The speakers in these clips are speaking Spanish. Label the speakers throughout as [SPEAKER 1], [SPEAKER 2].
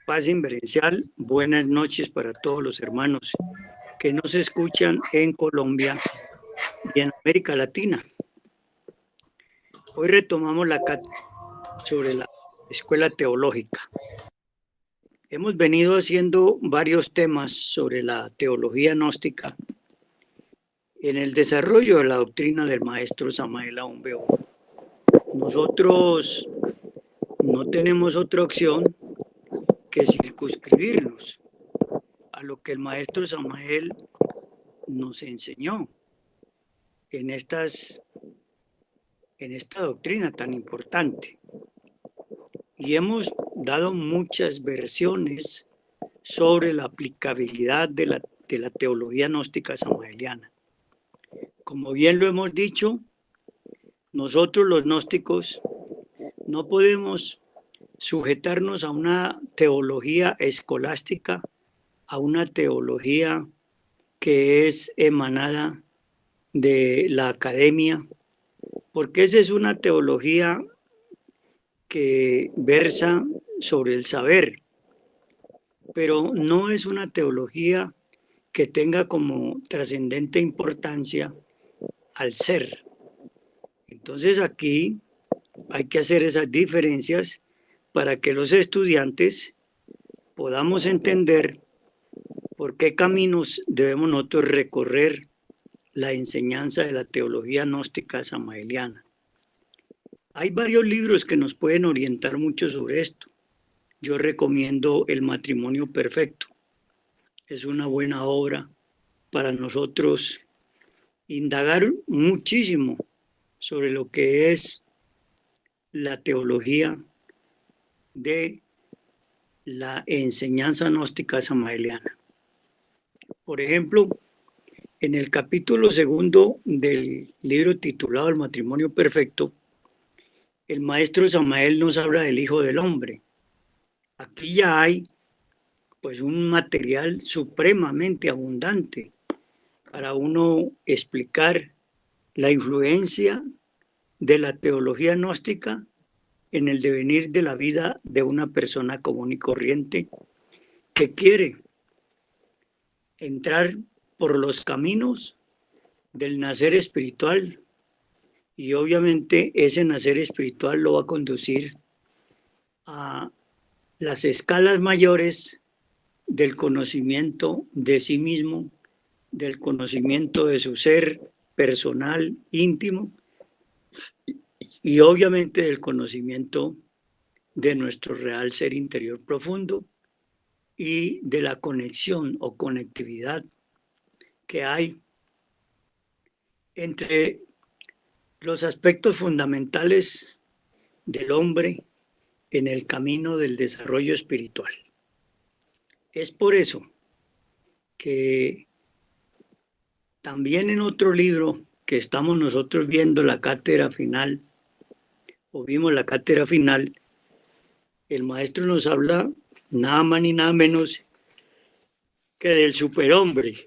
[SPEAKER 1] Paz inverencial, buenas noches para todos los hermanos que nos escuchan en Colombia y en América Latina. Hoy retomamos la cátedra sobre la escuela teológica. Hemos venido haciendo varios temas sobre la teología gnóstica en el desarrollo de la doctrina del maestro Samael Aún Weor. Nosotros no tenemos otra opción que circunscribirnos a lo que el maestro Samael nos enseñó en esta doctrina tan importante. Y hemos dado muchas versiones sobre la aplicabilidad de la teología gnóstica samaeliana. Como bien lo hemos dicho, nosotros los gnósticos no podemos sujetarnos a una teología escolástica, a una teología que es emanada de la academia, porque esa es una teología que versa sobre el saber, pero no es una teología que tenga como trascendente importancia al ser. Entonces aquí hay que hacer esas diferencias para que los estudiantes podamos entender por qué caminos debemos nosotros recorrer la enseñanza de la teología gnóstica samaeliana. Hay varios libros que nos pueden orientar mucho sobre esto. Yo recomiendo El matrimonio perfecto. Es una buena obra para nosotros indagar muchísimo sobre lo que es la teología de la enseñanza gnóstica samaeliana. Por ejemplo, en el capítulo 2 del libro titulado El matrimonio perfecto, el maestro Samael nos habla del Hijo del Hombre. Aquí ya hay pues un material supremamente abundante para uno explicar la influencia de la teología gnóstica en el devenir de la vida de una persona común y corriente que quiere entrar por los caminos del nacer espiritual, y obviamente ese nacer espiritual lo va a conducir a las escalas mayores del conocimiento de sí mismo, del conocimiento de su ser personal, íntimo, y obviamente del conocimiento de nuestro real ser interior profundo y de la conexión o conectividad que hay entre los aspectos fundamentales del hombre en el camino del desarrollo espiritual. Es por eso que también en otro libro que estamos nosotros viendo la cátedra final, o vimos la cátedra final, el maestro nos habla nada más ni nada menos que del superhombre.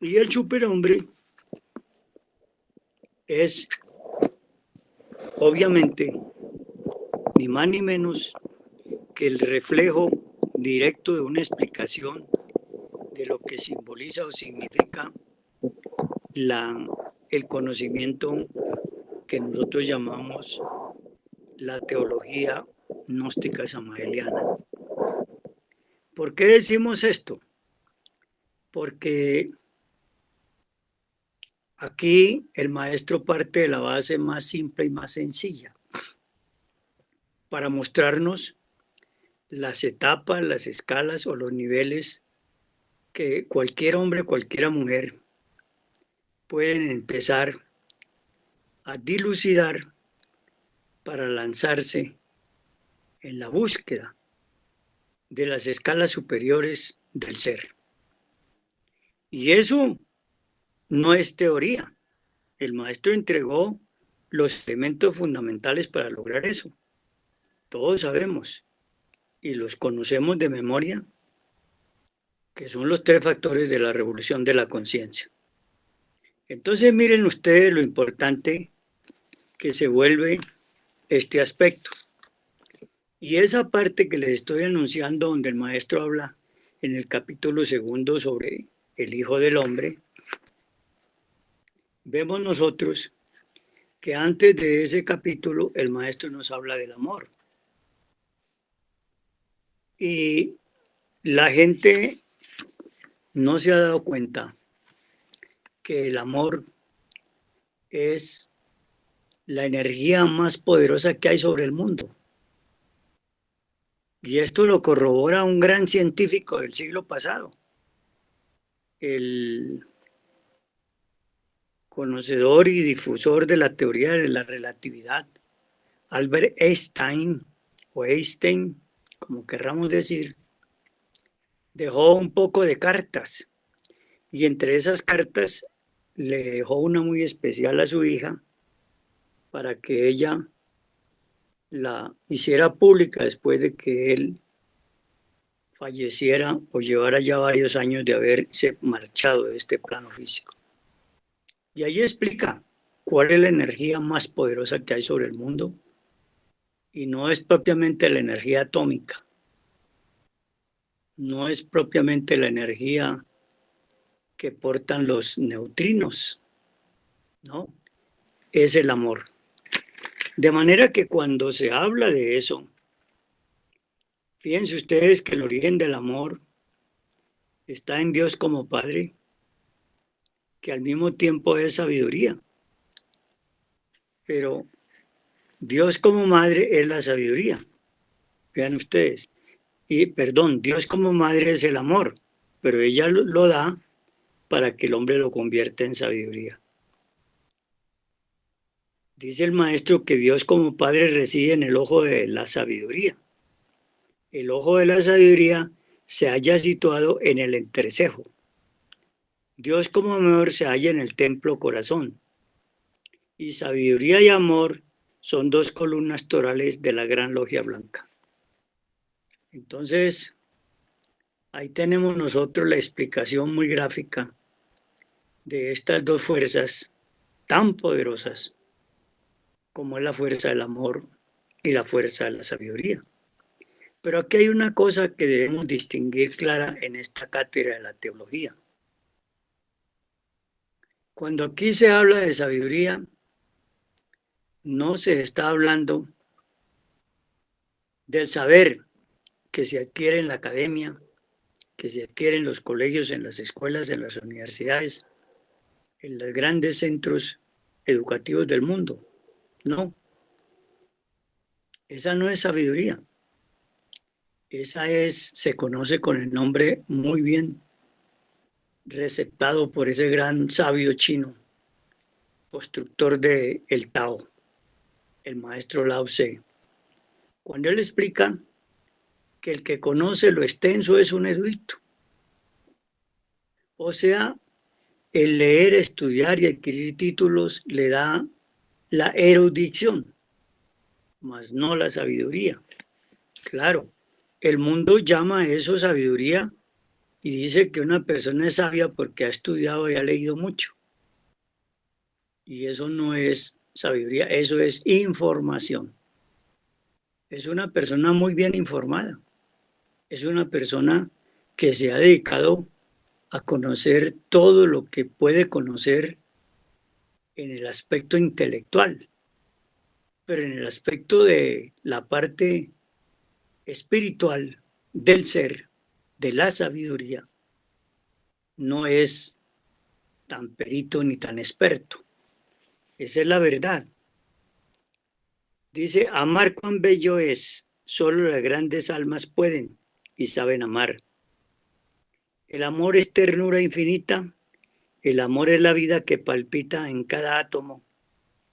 [SPEAKER 1] Y el superhombre es obviamente ni más ni menos que el reflejo directo de una explicación de lo que simboliza o significa el conocimiento que nosotros llamamos la teología gnóstica samaeliana. ¿Por qué decimos esto? Porque aquí el maestro parte de la base más simple y más sencilla para mostrarnos las etapas, las escalas o los niveles que cualquier hombre, cualquier mujer pueden empezar a dilucidar para lanzarse en la búsqueda de las escalas superiores del ser. Y eso no es teoría. El maestro entregó los elementos fundamentales para lograr eso. Todos sabemos y los conocemos de memoria, que son los 3 factores de la revolución de la conciencia. Entonces miren ustedes lo importante que se vuelve este aspecto. Y esa parte que les estoy anunciando, donde el maestro habla en el capítulo 2 sobre el Hijo del Hombre, vemos nosotros que antes de ese capítulo el maestro nos habla del amor. Y la gente no se ha dado cuenta que el amor es la energía más poderosa que hay sobre el mundo. Y esto lo corrobora un gran científico del siglo pasado, el conocedor y difusor de la teoría de la relatividad, Albert Einstein, o Einstein, como querramos decir, dejó un poco de cartas. Y entre esas cartas le dejó una muy especial a su hija para que ella la hiciera pública después de que él falleciera o llevara ya varios años de haberse marchado de este plano físico. Y ahí explica cuál es la energía más poderosa que hay sobre el mundo, y no es propiamente la energía atómica, no es propiamente la energía que portan los neutrinos, no, es el amor. De manera que cuando se habla de eso, fíjense ustedes que el origen del amor está en Dios como Padre, que al mismo tiempo es sabiduría. Pero Dios como Madre es la sabiduría. Vean ustedes. Y perdón, Dios como Madre es el amor, pero ella lo da para que el hombre lo convierta en sabiduría. Dice el maestro que Dios como Padre reside en el ojo de la sabiduría. El ojo de la sabiduría se halla situado en el entrecejo. Dios como amor se halla en el templo corazón. Y sabiduría y amor son dos columnas torales de la gran logia blanca. Entonces, ahí tenemos nosotros la explicación muy gráfica de estas dos fuerzas tan poderosas como es la fuerza del amor y la fuerza de la sabiduría. Pero aquí hay una cosa que debemos distinguir clara en esta cátedra de la teología. Cuando aquí se habla de sabiduría, no se está hablando del saber que se adquiere en la academia, que se adquiere en los colegios, en las escuelas, en las universidades, en los grandes centros educativos del mundo. No, esa no es sabiduría. Esa se conoce con el nombre muy bien receptado por ese gran sabio chino, constructor de el Tao, el maestro Lao Tse. Cuando él explica que el que conoce lo extenso es un erudito. O sea, el leer, estudiar y adquirir títulos le da la erudición, mas no la sabiduría. Claro, el mundo llama a eso sabiduría y dice que una persona es sabia porque ha estudiado y ha leído mucho. Y eso no es sabiduría, eso es información. Es una persona muy bien informada. Es una persona que se ha dedicado a conocer todo lo que puede conocer en el aspecto intelectual, pero en el aspecto de la parte espiritual del ser, de la sabiduría, no es tan perito ni tan experto. Esa es la verdad. Dice, amar cuán bello es, solo las grandes almas pueden y saben amar. El amor es ternura infinita, el amor es la vida que palpita en cada átomo,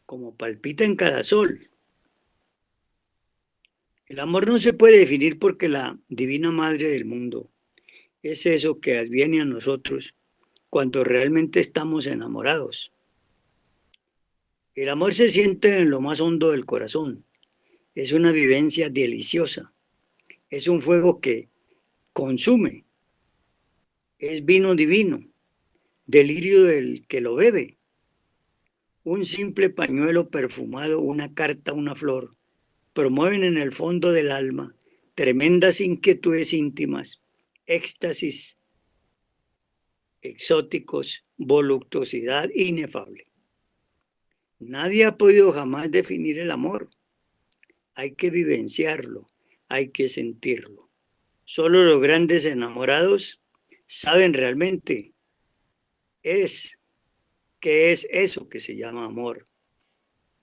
[SPEAKER 1] como palpita en cada sol. El amor no se puede definir porque la divina madre del mundo es eso que adviene a nosotros cuando realmente estamos enamorados. El amor se siente en lo más hondo del corazón. Es una vivencia deliciosa. Es un fuego que consume. Es vino divino, delirio del que lo bebe. Un simple pañuelo perfumado, una carta, una flor, promueven en el fondo del alma tremendas inquietudes íntimas, éxtasis exóticos, voluptuosidad inefable. Nadie ha podido jamás definir el amor. Hay que vivenciarlo, hay que sentirlo. Solo los grandes enamorados saben realmente qué es eso que se llama amor.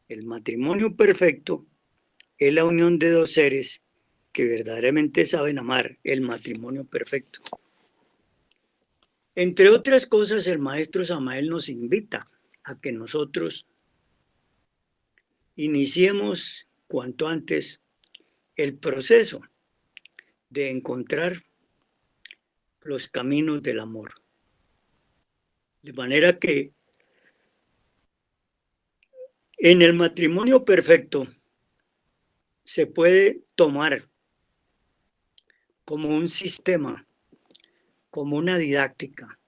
[SPEAKER 1] El matrimonio perfecto es la unión de dos seres que verdaderamente saben amar, el matrimonio perfecto. Entre otras cosas, el maestro Samael nos invita a que nosotros iniciemos cuanto antes el proceso de encontrar los caminos del amor. De manera que en el matrimonio perfecto se puede tomar como un sistema, como una didáctica,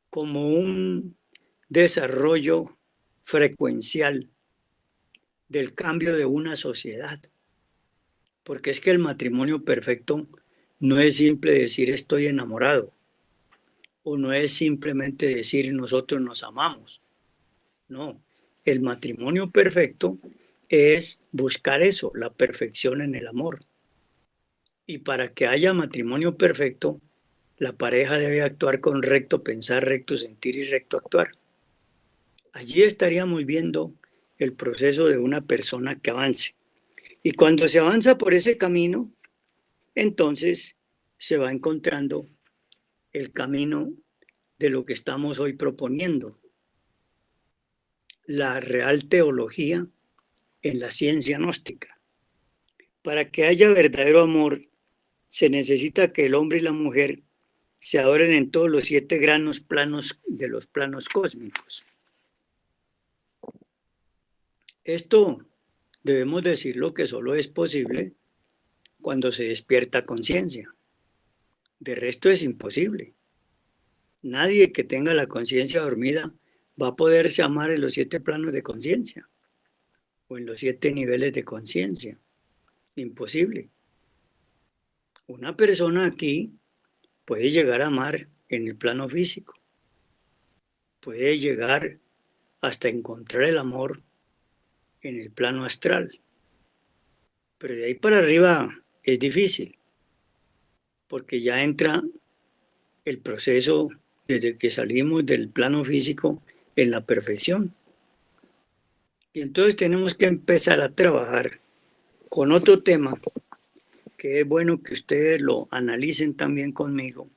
[SPEAKER 1] como un desarrollo frecuencial del cambio de una sociedad. Porque es que el matrimonio perfecto no es simple decir estoy enamorado, o no es simplemente decir nosotros nos amamos. No, el matrimonio perfecto es buscar eso, la perfección en el amor. Y para que haya matrimonio perfecto, la pareja debe actuar con recto pensar, recto sentir y recto actuar. Allí estaríamos viendo el proceso de una persona que avance. Y cuando se avanza por ese camino, entonces se va encontrando el camino de lo que estamos hoy proponiendo, la real teología en la ciencia gnóstica. Para que haya verdadero amor, se necesita que el hombre y la mujer se adoren en todos los 7 granos planos de los planos cósmicos. Esto debemos decirlo que solo es posible cuando se despierta conciencia. De resto es imposible. Nadie que tenga la conciencia dormida va a poderse amar en los 7 planos de conciencia o en los 7 niveles de conciencia. Imposible. Una persona aquí puede llegar a amar en el plano físico, puede llegar hasta encontrar el amor en el plano astral, pero de ahí para arriba es difícil, porque ya entra el proceso desde que salimos del plano físico en la perfección. Y entonces tenemos que empezar a trabajar con otro tema que es bueno que ustedes lo analicen también conmigo,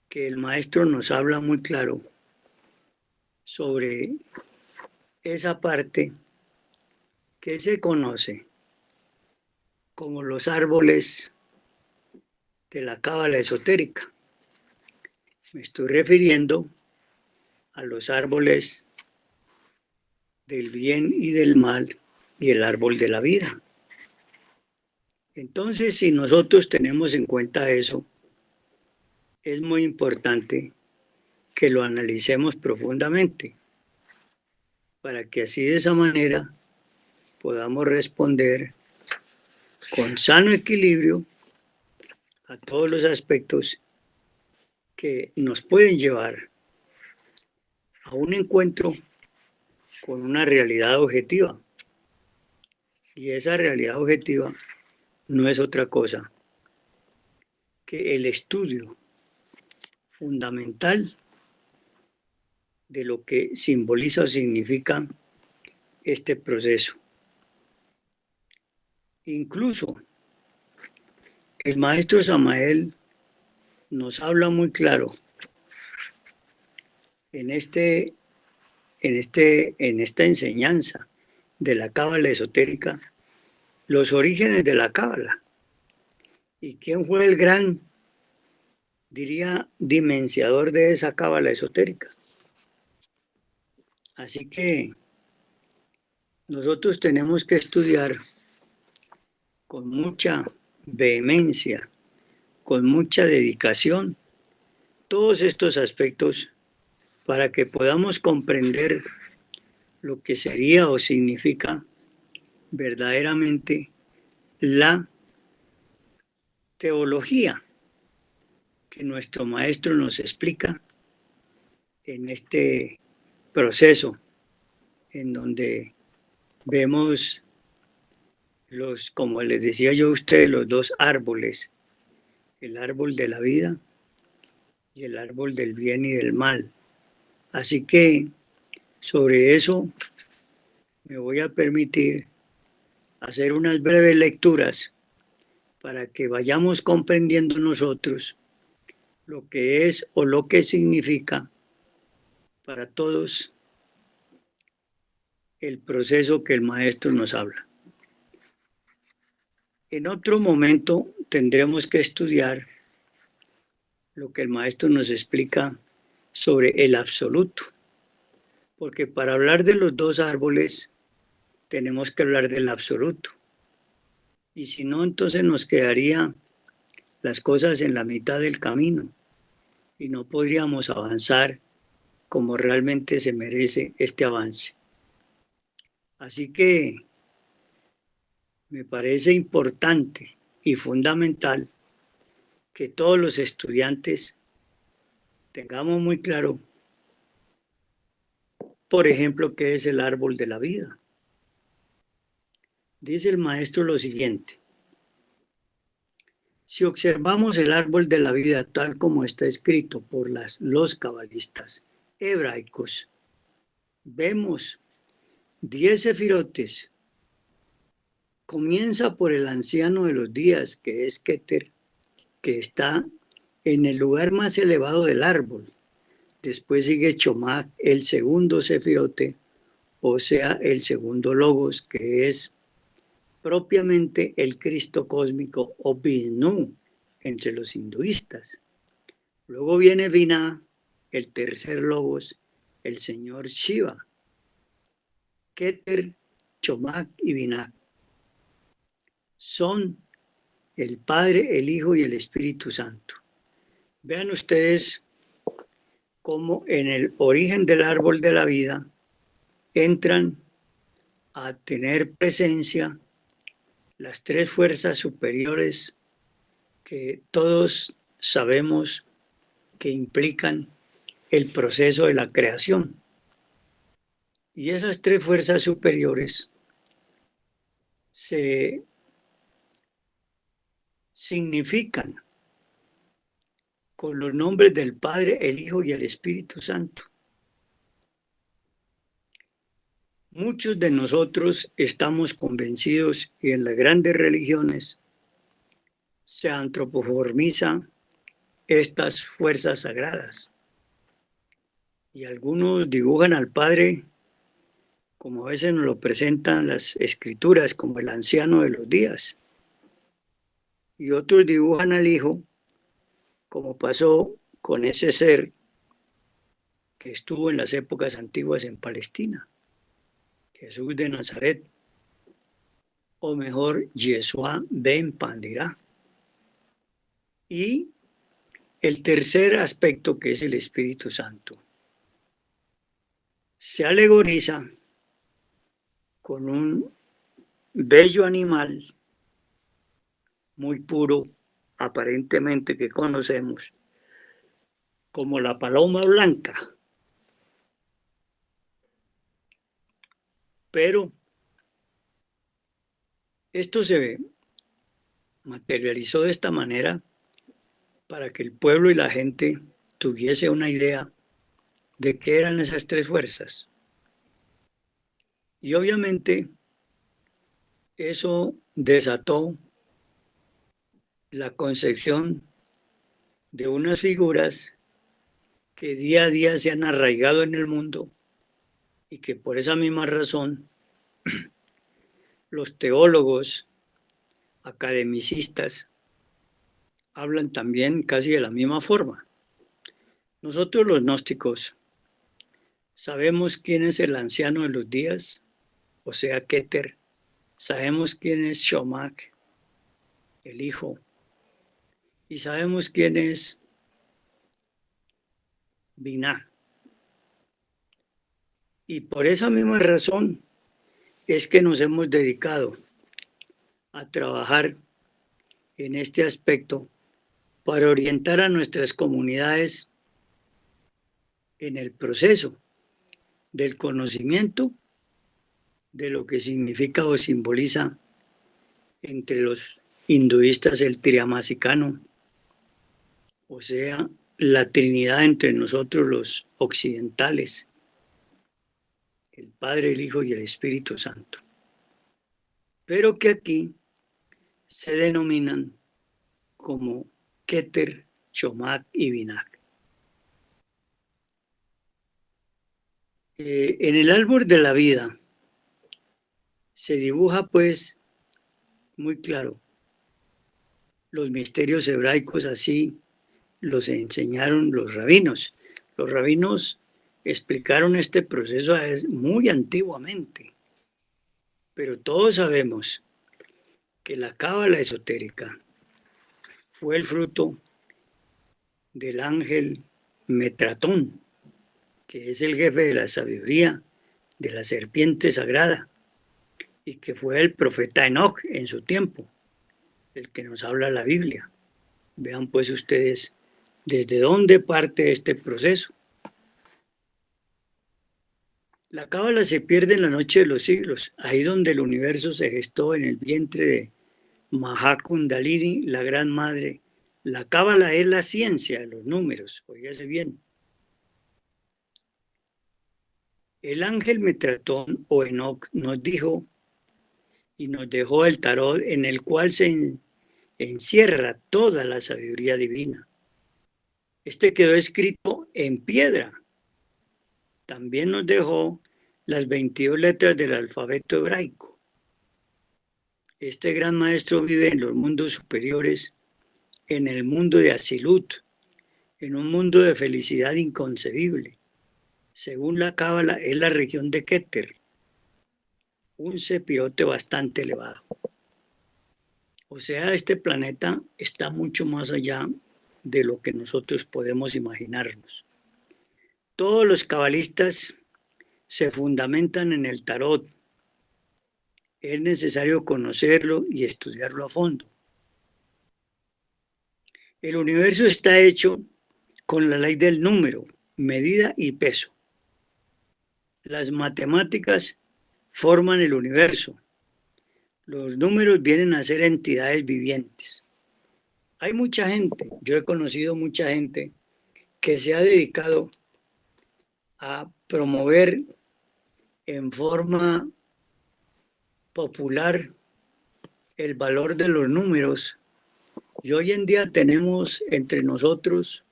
[SPEAKER 1] que el maestro nos habla muy claro sobre esa parte que se conoce como los árboles de la cábala esotérica. Me estoy refiriendo a los árboles del bien y del mal y el árbol de la vida. Entonces, si nosotros tenemos en cuenta eso, es muy importante que lo analicemos profundamente para que así de esa manera podamos responder con sano equilibrio a todos los aspectos que nos pueden llevar a un encuentro con una realidad objetiva. Y esa realidad objetiva no es otra cosa que el estudio fundamental de lo que simboliza o significa este proceso. Incluso el maestro Samael nos habla muy claro en esta enseñanza de la cábala esotérica, los orígenes de la cábala y quién fue el gran, diría, dimenciador de esa cábala esotérica. Así que nosotros tenemos que estudiar con mucha vehemencia, con mucha dedicación, todos estos aspectos para que podamos comprender lo que sería o significa verdaderamente la teología que nuestro maestro nos explica en este proceso en donde vemos como les decía yo a ustedes, los dos árboles, el árbol de la vida y el árbol del bien y del mal. Así que sobre eso me voy a permitir hacer unas breves lecturas para que vayamos comprendiendo nosotros lo que es o lo que significa para todos el proceso que el maestro nos habla. En otro momento tendremos que estudiar lo que el maestro nos explica sobre el absoluto, porque para hablar de los dos árboles tenemos que hablar del absoluto. Y si no, entonces nos quedaría las cosas en la mitad del camino y no podríamos avanzar como realmente se merece este avance. Así que me parece importante y fundamental que todos los estudiantes tengamos muy claro, por ejemplo, qué es el árbol de la vida. Dice el maestro lo siguiente: si observamos el árbol de la vida tal como está escrito por los cabalistas hebraicos, vemos 10 sefirotes. Comienza por el anciano de los días, que es Keter, que está en el lugar más elevado del árbol. Después sigue Chomag, el segundo sefirote, o sea, el segundo logos, que es propiamente el Cristo cósmico o Vishnu entre los hinduistas. Luego viene Vina, el tercer logos, el señor Shiva. Keter, Chomag y Vina son el Padre, el Hijo y el Espíritu Santo. Vean ustedes cómo en el origen del árbol de la vida entran a tener presencia las tres fuerzas superiores que todos sabemos que implican el proceso de la creación. Y esas tres fuerzas superiores se significan con los nombres del Padre, el Hijo y el Espíritu Santo. Muchos de nosotros estamos convencidos, y en las grandes religiones se antropoformiza estas fuerzas sagradas. Y algunos dibujan al Padre, como a veces nos lo presentan las escrituras, como el anciano de los días. Y otros dibujan al Hijo, como pasó con ese ser que estuvo en las épocas antiguas en Palestina, Jesús de Nazaret, o mejor, Yeshua ben Pandirá. Y el tercer aspecto, que es el Espíritu Santo, se alegoriza con un bello animal muy puro, aparentemente, que conocemos, como la paloma blanca. Pero esto se materializó de esta manera para que el pueblo y la gente tuviese una idea de qué eran esas tres fuerzas. Y obviamente eso desató la concepción de unas figuras que día a día se han arraigado en el mundo y que por esa misma razón los teólogos academicistas hablan también casi de la misma forma. Nosotros los gnósticos sabemos quién es el anciano de los días, o sea, Keter. Sabemos quién es Shomak, el Hijo. Y sabemos quién es Binah. Y por esa misma razón es que nos hemos dedicado a trabajar en este aspecto para orientar a nuestras comunidades en el proceso del conocimiento de lo que significa o simboliza entre los hinduistas el triamasicano, o sea, la Trinidad entre nosotros los occidentales, el Padre, el Hijo y el Espíritu Santo, pero que aquí se denominan como Keter, Chomak y Binak. En el árbol de la vida se dibuja pues muy claro los misterios hebraicos, así los enseñaron los rabinos. Los rabinos explicaron este proceso muy antiguamente, pero todos sabemos que la cábala esotérica fue el fruto del ángel Metratón, que es el jefe de la sabiduría de la serpiente sagrada, y que fue el profeta Enoc en su tiempo, el que nos habla la Biblia. Vean pues ustedes desde dónde parte este proceso. La cábala se pierde en la noche de los siglos, ahí donde el universo se gestó en el vientre de Maha Kundalini, la gran madre. La cábala es la ciencia de los números, oígase bien. El ángel Metratón o Enoc nos dijo y nos dejó el tarot en el cual se encierra toda la sabiduría divina. Este quedó escrito en piedra. También nos dejó las 22 letras del alfabeto hebraico. Este gran maestro vive en los mundos superiores, en el mundo de Asilut, en un mundo de felicidad inconcebible. Según la cábala, es la región de Keter, un sepirote bastante elevado. O sea, este planeta está mucho más allá de lo que nosotros podemos imaginarnos. Todos los cabalistas se fundamentan en el tarot. Es necesario conocerlo y estudiarlo a fondo. El universo está hecho con la ley del número, medida y peso. Las matemáticas forman el universo. Los números vienen a ser entidades vivientes. Hay mucha gente, yo he conocido mucha gente que se ha dedicado a promover en forma popular el valor de los números. Y hoy en día tenemos entre nosotros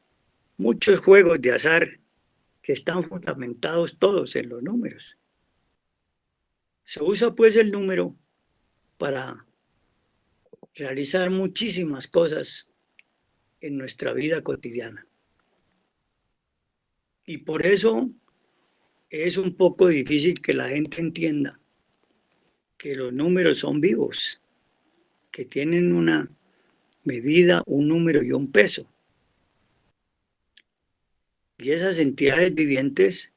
[SPEAKER 1] muchos juegos de azar que están fundamentados todos en los números. Se usa pues el número para realizar muchísimas cosas en nuestra vida cotidiana. Y por eso es un poco difícil que la gente entienda que los números son vivos, que tienen una medida, un número y un peso. Y esas entidades vivientes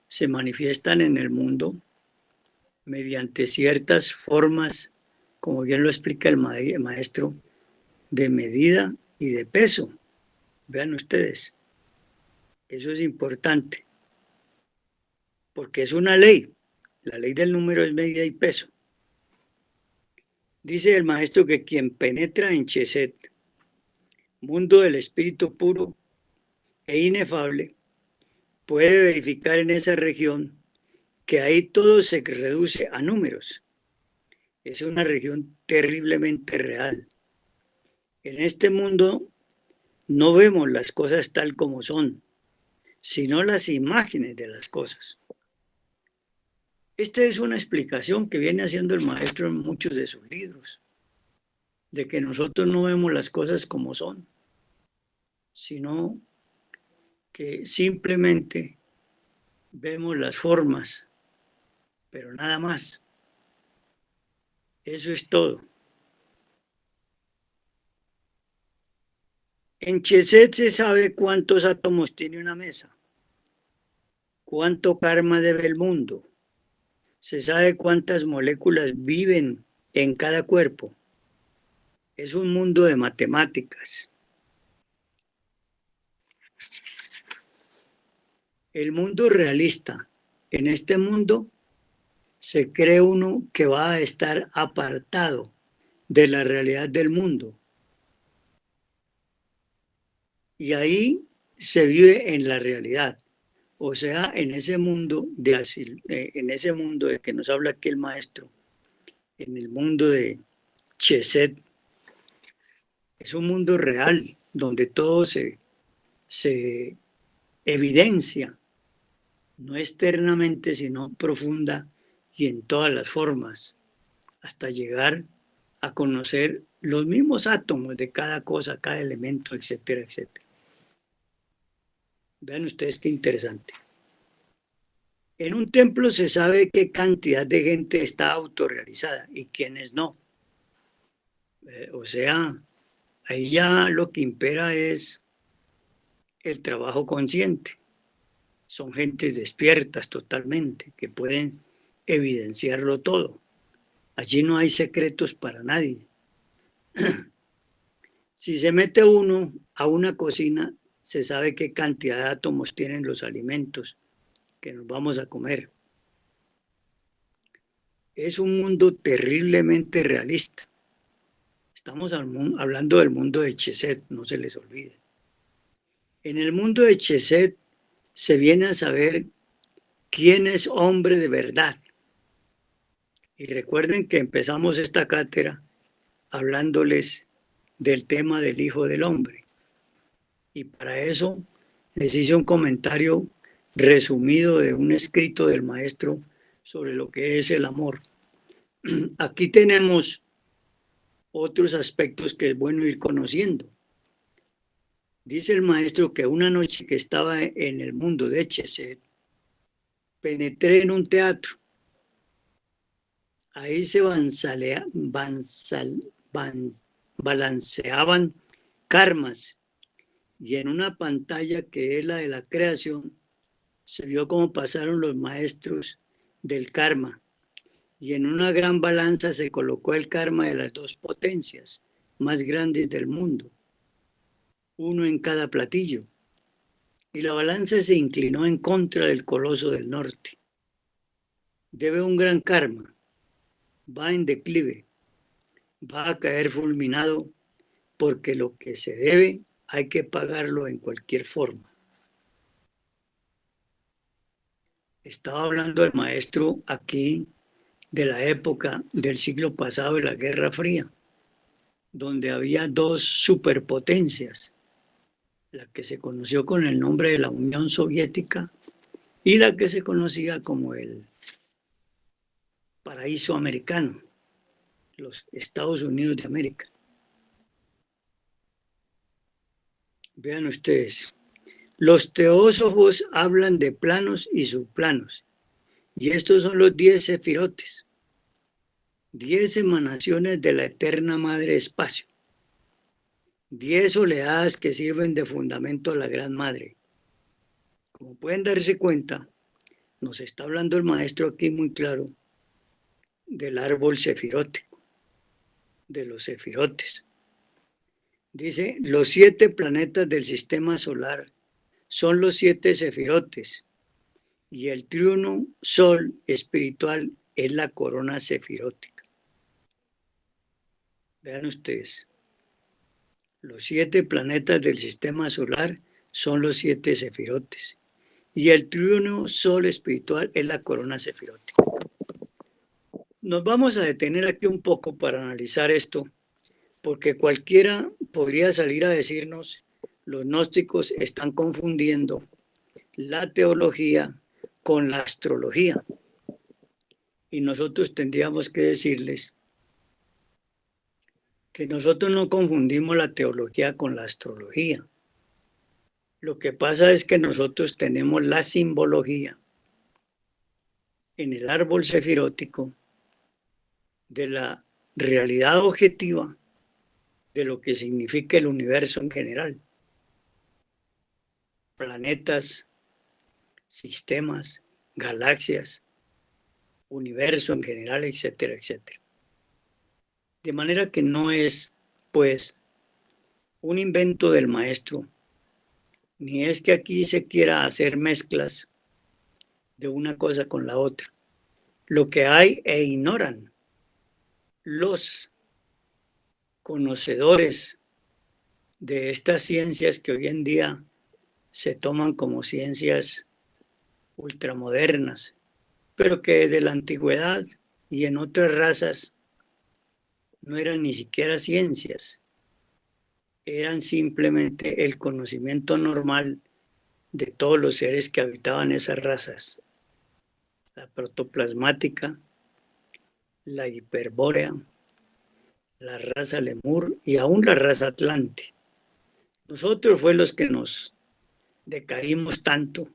[SPEAKER 1] se manifiestan en el mundo mediante ciertas formas, como bien lo explica el maestro, de medida y de peso. Vean ustedes, eso es importante, porque es una ley. La ley del número es medida y peso. Dice el maestro que quien penetra en Cheset, mundo del espíritu puro e inefable, puede verificar en esa región que ahí todo se reduce a números. Es una región terriblemente real. En este mundo no vemos las cosas tal como son, sino las imágenes de las cosas. Esta es una explicación que viene haciendo el maestro en muchos de sus libros, de que nosotros no vemos las cosas como son, sino que simplemente vemos las formas, pero nada más. Eso es todo. En Cheset se sabe cuántos átomos tiene una mesa, cuánto karma debe el mundo. Se sabe cuántas moléculas viven en cada cuerpo. Es un mundo de matemáticas. El mundo realista. En este mundo se cree uno que va a estar apartado de la realidad del mundo. Y ahí se vive en la realidad. O sea, en ese mundo de que nos habla aquí el maestro, en el mundo de Chesed, es un mundo real donde todo se evidencia, no externamente, sino profunda y en todas las formas, hasta llegar a conocer los mismos átomos de cada cosa, cada elemento, etcétera, etcétera. Vean ustedes qué interesante. En un templo se sabe qué cantidad de gente está autorrealizada y quiénes no. O sea, ahí ya lo que impera es el trabajo consciente. Son gentes despiertas totalmente, que pueden evidenciarlo todo. Allí no hay secretos para nadie. Si se mete uno a una cocina, se sabe qué cantidad de átomos tienen los alimentos que nos vamos a comer. Es un mundo terriblemente realista. Estamos hablando del mundo de Chesed, no se les olvide. En el mundo de Chesed se viene a saber quién es hombre de verdad. Y recuerden que empezamos esta cátedra hablándoles del tema del Hijo del Hombre. Y para eso les hice un comentario resumido de un escrito del maestro sobre lo que es el amor. Aquí tenemos otros aspectos que es bueno ir conociendo. Dice el maestro que una noche que estaba en el mundo de Chesed, penetré en un teatro. Ahí se balanceaban karmas y en una pantalla que es la de la creación se vio cómo pasaron los maestros del karma y en una gran balanza se colocó el karma de las dos potencias más grandes del mundo, uno en cada platillo, y la balanza se inclinó en contra del coloso del norte. Debe un gran karma, va en declive, va a caer fulminado porque lo que se debe hay que pagarlo en cualquier forma. Estaba hablando el maestro aquí de la época del siglo pasado de la Guerra Fría, donde había dos superpotencias, la que se conoció con el nombre de la Unión Soviética y la que se conocía como el paraíso americano, los Estados Unidos de América. Vean ustedes, los teósofos hablan de planos y subplanos, y estos son los 10 sefirotes, 10 emanaciones de la eterna madre espacio, 10 oleadas que sirven de fundamento a la gran madre. Como pueden darse cuenta, nos está hablando el maestro aquí muy claro del árbol sefirótico, de los sefirotes. Dice, los 7 planetas del sistema solar son los 7 sefirotes y el triuno sol espiritual es la corona sefirótica. Vean ustedes, los 7 planetas del sistema solar son los 7 sefirotes y el triuno sol espiritual es la corona sefirótica. Nos vamos a detener aquí un poco para analizar esto, porque cualquiera podría salir a decirnos, los gnósticos están confundiendo la teología con la astrología. Y nosotros tendríamos que decirles que nosotros no confundimos la teología con la astrología. Lo que pasa es que nosotros tenemos la simbología en el árbol sefirótico de la realidad objetiva de lo que significa el universo en general. Planetas, sistemas, galaxias, universo en general, etcétera, etcétera. De manera que no es, pues, un invento del maestro, ni es que aquí se quiera hacer mezclas de una cosa con la otra. Lo que hay e ignoran los conocedores de estas ciencias que hoy en día se toman como ciencias ultramodernas, pero que desde la antigüedad y en otras razas no eran ni siquiera ciencias, eran simplemente el conocimiento normal de todos los seres que habitaban esas razas, la protoplasmática, la hiperbórea, la raza lemur y aún la raza atlante. Nosotros fue los que nos decaímos tanto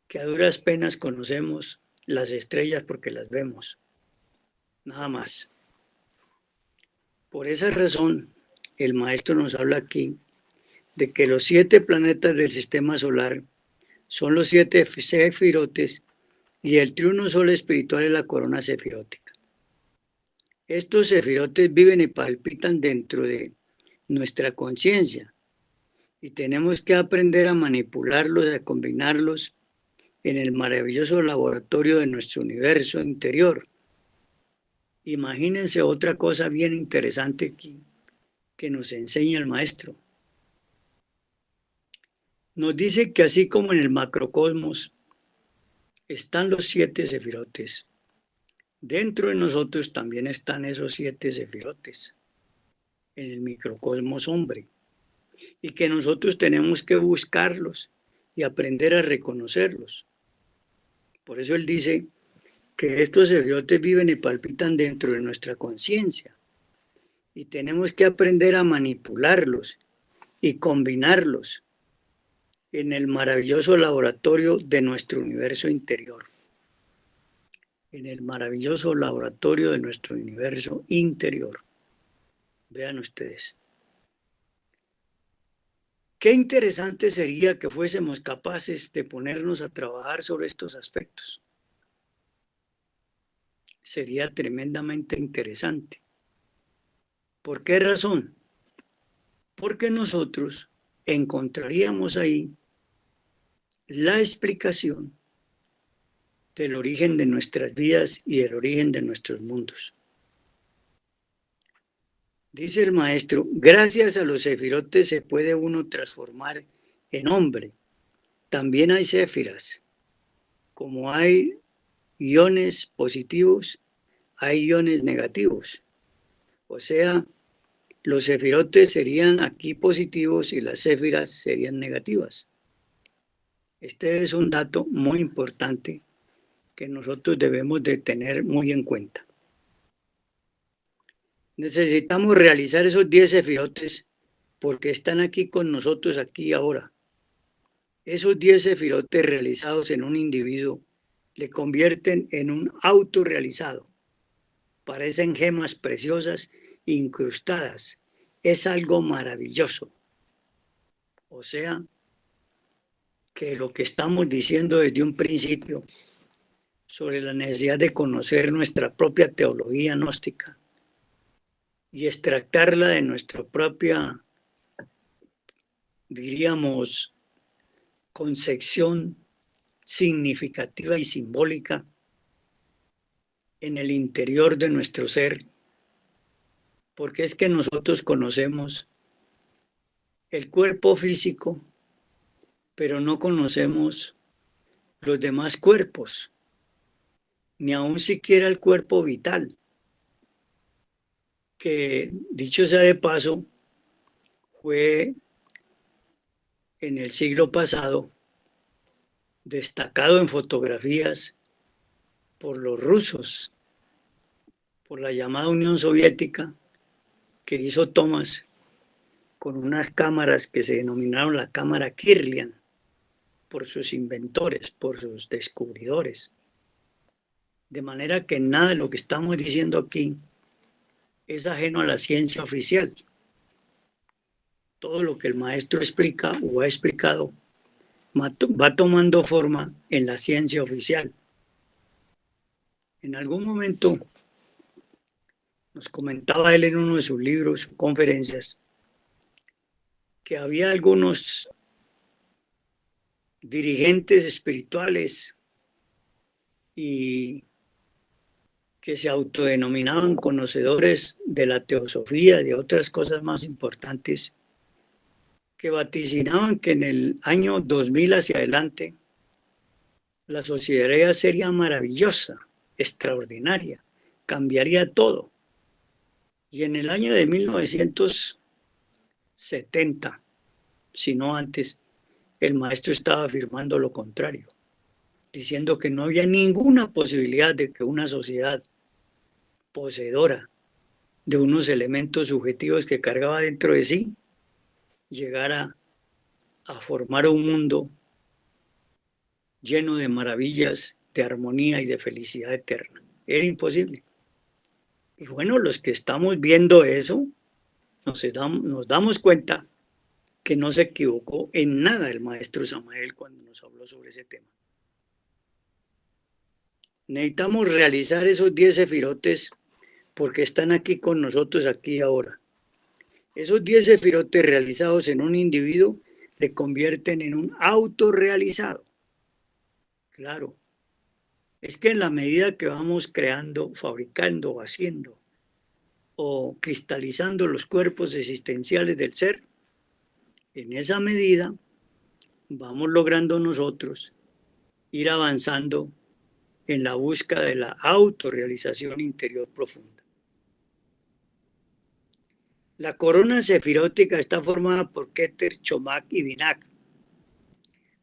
[SPEAKER 1] que a duras penas conocemos las estrellas porque las vemos, nada más. Por esa razón, el maestro nos habla aquí de que los 7 planetas del sistema solar son los 7 sefirotes y el triuno sol espiritual es la corona sefirótica. Estos sefirotes viven y palpitan dentro de nuestra conciencia y tenemos que aprender a manipularlos, a combinarlos en el maravilloso laboratorio de nuestro universo interior. Imagínense otra cosa bien interesante aquí que nos enseña el maestro. Nos dice que así como en el macrocosmos están los 7 sefirotes, dentro de nosotros también están esos 7 sefirotes en el microcosmos hombre y que nosotros tenemos que buscarlos y aprender a reconocerlos. Por eso él dice que estos sefirotes viven y palpitan dentro de nuestra conciencia y tenemos que aprender a manipularlos y combinarlos en el maravilloso laboratorio de nuestro universo interior. En el maravilloso laboratorio de nuestro universo interior. Vean ustedes. Qué interesante sería que fuésemos capaces de ponernos a trabajar sobre estos aspectos. Sería tremendamente interesante. ¿Por qué razón? Porque nosotros encontraríamos ahí la explicación del origen de nuestras vidas y del origen de nuestros mundos. Dice el maestro, gracias a los sefirotes se puede uno transformar en hombre. También hay séfiras. Como hay iones positivos, hay iones negativos. O sea, los sefirotes serían aquí positivos y las séfiras serían negativas. Este es un dato muy importante que nosotros debemos de tener muy en cuenta. Necesitamos realizar esos 10 sefirotes porque están aquí con nosotros aquí y ahora. Esos 10 sefirotes realizados en un individuo le convierten en un autorrealizado. Parecen gemas preciosas incrustadas. Es algo maravilloso. O sea, que lo que estamos diciendo desde un principio sobre la necesidad de conocer nuestra propia teología gnóstica y extractarla de nuestra propia, diríamos, concepción significativa y simbólica en el interior de nuestro ser, porque es que nosotros conocemos el cuerpo físico, pero no conocemos los demás cuerpos, ni aun siquiera el cuerpo vital, que dicho sea de paso, fue en el siglo pasado destacado en fotografías por los rusos, por la llamada Unión Soviética, que hizo tomas con unas cámaras que se denominaron la cámara Kirlian, por sus inventores, por sus descubridores. De manera que nada de lo que estamos diciendo aquí es ajeno a la ciencia oficial. Todo lo que el maestro explica o ha explicado va tomando forma en la ciencia oficial. En algún momento nos comentaba él en uno de sus libros, conferencias, que había algunos dirigentes espirituales y que se autodenominaban conocedores de la teosofía y de otras cosas más importantes, que vaticinaban que en el año 2000 hacia adelante la sociedad sería maravillosa, extraordinaria, cambiaría todo. Y en el año de 1970, si no antes, el maestro estaba afirmando lo contrario, diciendo que no había ninguna posibilidad de que una sociedad poseedora de unos elementos subjetivos que cargaba dentro de sí llegara a formar un mundo lleno de maravillas, de armonía y de felicidad eterna. Era imposible. Y bueno, los que estamos viendo eso, nos damos cuenta que no se equivocó en nada el maestro Samael cuando nos habló sobre ese tema. Necesitamos realizar esos 10 sefirotes porque están aquí con nosotros, aquí y ahora. Esos 10 sefirotes realizados en un individuo le convierten en un autorrealizado. Claro, es que en la medida que vamos creando, fabricando, haciendo o cristalizando los cuerpos existenciales del ser, en esa medida vamos logrando nosotros ir avanzando en la búsqueda de la autorrealización interior profunda. La corona sefirótica está formada por Keter, Chomak y Binah.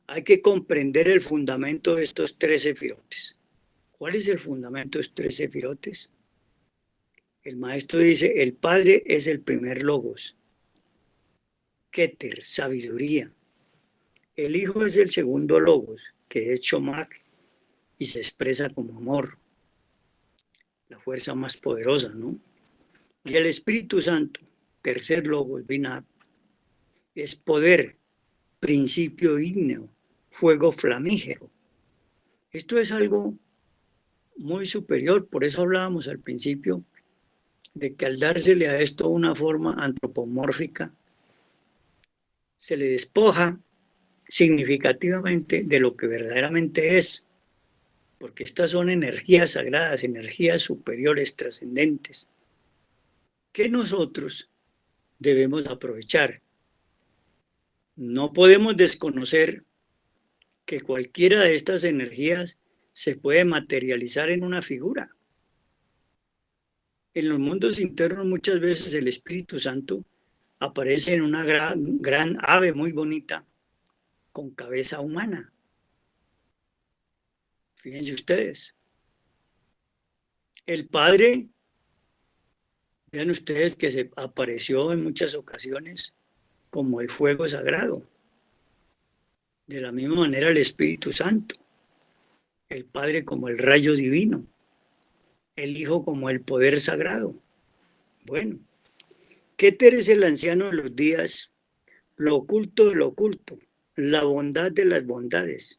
[SPEAKER 1] Hay que comprender el fundamento de estos 3 sefirotes. ¿Cuál es el fundamento de estos 3 sefirotes? El maestro dice, el Padre es el primer logos. Keter, sabiduría. El Hijo es el segundo logos, que es Chomak, y se expresa como amor, la fuerza más poderosa, ¿no? Y el Espíritu Santo, tercer logos, Binah, es poder, principio ígneo, fuego flamígero. Esto es algo muy superior, por eso hablábamos al principio de que al dársele a esto una forma antropomórfica, se le despoja significativamente de lo que verdaderamente es, porque estas son energías sagradas, energías superiores, trascendentes, que nosotros debemos aprovechar. No podemos desconocer que cualquiera de estas energías se puede materializar en una figura. En los mundos internos muchas veces el Espíritu Santo aparece en una gran ave muy bonita con cabeza humana. Fíjense ustedes. El Padre, vean ustedes que se apareció en muchas ocasiones como el fuego sagrado. De la misma manera el Espíritu Santo. El Padre como el rayo divino. El Hijo como el poder sagrado. Bueno, Keter es el anciano de los días, lo oculto de lo oculto, la bondad de las bondades.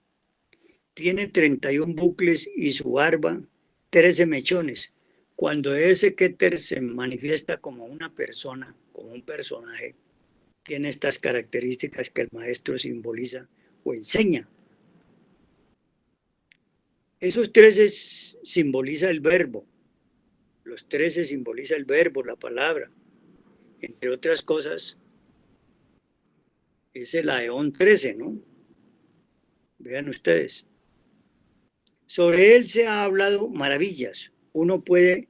[SPEAKER 1] Tiene 31 bucles y su barba 13 mechones. Cuando ese Keter se manifiesta como una persona, como un personaje, tiene estas características que el maestro simboliza o enseña. Esos 13 simboliza el verbo. Los 13 simboliza el verbo, la palabra. Entre otras cosas, es el Aeón 13, ¿no? Vean ustedes. Sobre él se ha hablado maravillas. Uno puede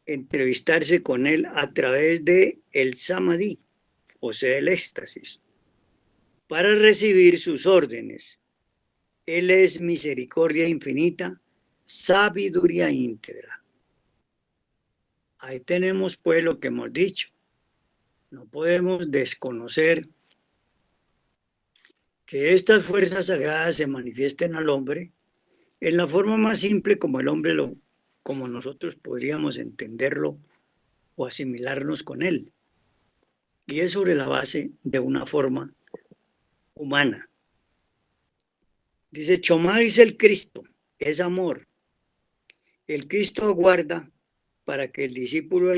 [SPEAKER 1] entrevistarse con él a través de el samadhi, o sea, el éxtasis, para recibir sus órdenes. Él es misericordia infinita, sabiduría íntegra. Ahí tenemos pues lo que hemos dicho. No podemos desconocer que estas fuerzas sagradas se manifiesten al hombre en la forma más simple como el hombre como nosotros podríamos entenderlo o asimilarnos con él. Y es sobre la base de una forma humana. Dice, Chomá es el Cristo, es amor. El Cristo aguarda para que el discípulo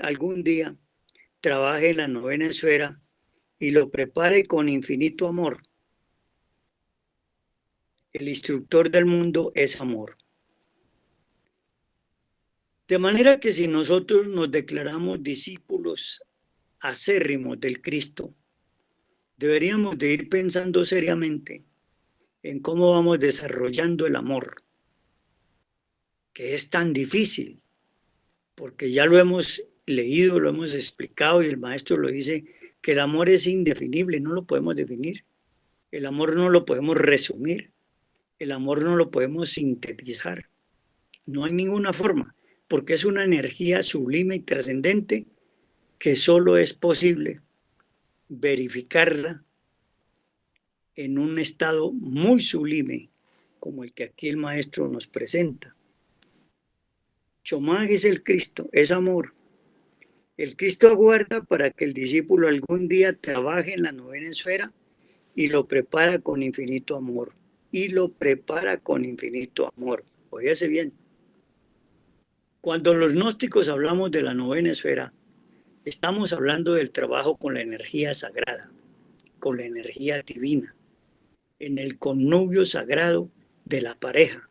[SPEAKER 1] algún día trabaje en la novena esfera y lo prepare con infinito amor. El instructor del mundo es amor. De manera que si nosotros nos declaramos discípulos acérrimos del Cristo, deberíamos de ir pensando seriamente en cómo vamos desarrollando el amor, que es tan difícil, porque ya lo hemos leído, lo hemos explicado y el maestro lo dice, que el amor es indefinible, no lo podemos definir, el amor no lo podemos resumir, el amor no lo podemos sintetizar, no hay ninguna forma, porque es una energía sublime y trascendente que solo es posible verificarla en un estado muy sublime, como el que aquí el maestro nos presenta. Chomag es el Cristo, es amor. El Cristo aguarda para que el discípulo algún día trabaje en la novena esfera y lo prepara con infinito amor. Y lo prepara con infinito amor. Óyase bien. Cuando los gnósticos hablamos de la novena esfera, estamos hablando del trabajo con la energía sagrada, con la energía divina, en el connubio sagrado de la pareja,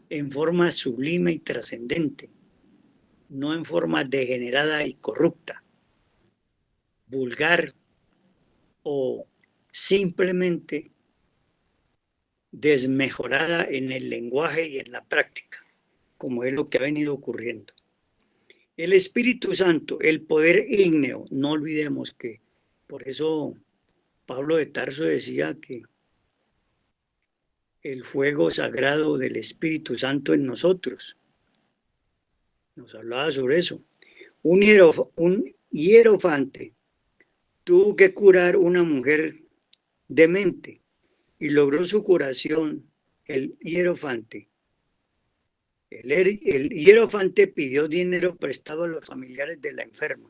[SPEAKER 1] en forma sublime y trascendente, no en forma degenerada y corrupta, vulgar o simplemente desmejorada en el lenguaje y en la práctica, como es lo que ha venido ocurriendo. El Espíritu Santo, el poder ígneo, no olvidemos que por eso Pablo de Tarso decía que el fuego sagrado del Espíritu Santo en nosotros, nos hablaba sobre eso. Un hierofante tuvo que curar una mujer demente y logró su curación el hierofante. El hierofante pidió dinero prestado a los familiares de la enferma.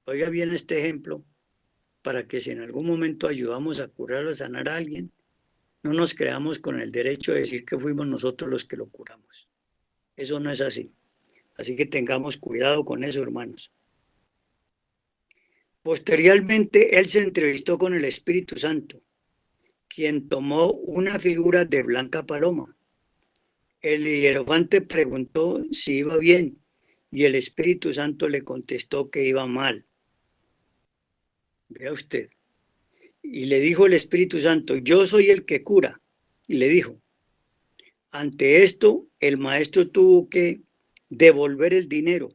[SPEAKER 1] Oiga bien este ejemplo para que si en algún momento ayudamos a curar o a sanar a alguien, no nos creamos con el derecho de decir que fuimos nosotros los que lo curamos. Eso no es así. Así que tengamos cuidado con eso, hermanos. Posteriormente, él se entrevistó con el Espíritu Santo, quien tomó una figura de blanca paloma. El hierofante preguntó si iba bien y el Espíritu Santo le contestó que iba mal. Vea usted. Y le dijo el Espíritu Santo, yo soy el que cura. Y le dijo, ante esto, el maestro tuvo que devolver el dinero.